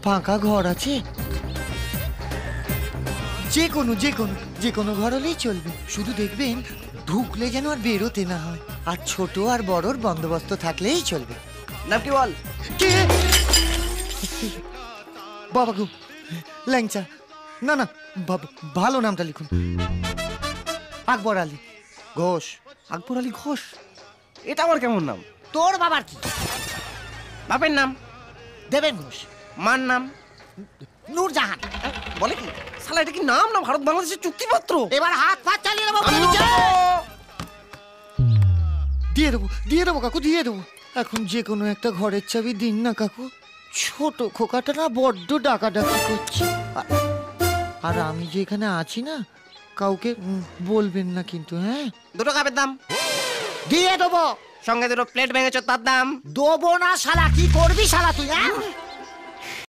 ফাঁকা ঘর আছে? যে কোনো ঘর হলেই চলবে, শুধু দেখবেন ঢুকলে যেন আর বেরোতে না হয়, আর ছোট আর বড়র বন্দোবস্ত থাকলেই চলবে। নাম কি বল? কে? বাবা গো, ল্যাংচা। না না, ভালো নামটা লিখুন। আকবর আলী ঘোষ। আকবর আলী ঘোষ? এটা আমার কেমন নাম? তোর বাবার কি? বাপের নাম দেবেন ঘোষ। মার নাম নূরজাহান। বলে কি শালা, এটা কি নাম না ভারত বাংলাদেশের চুক্তিপত্র? এবার হাত ফাত চালিয়ে দেবো। দিয়ে দেবো কাকু, দিয়ে দেবো। এখন যে কোনো একটা ঘরের চাবি দিন না কাকু। ছোট খোকাটা না বড্ড ডাকাডাকি করছে। আর আমি যে এখানে আছি না, কাউকে বলবেন না কিন্তু, হ্যাঁ? দুটো কাপের দাম দিয়ে দেবো। সঙ্গে দুটো প্লেট ভেঙেছ, তার দাম দেবো না শালা। কি করবি শালা তুই, হ্যাঁ?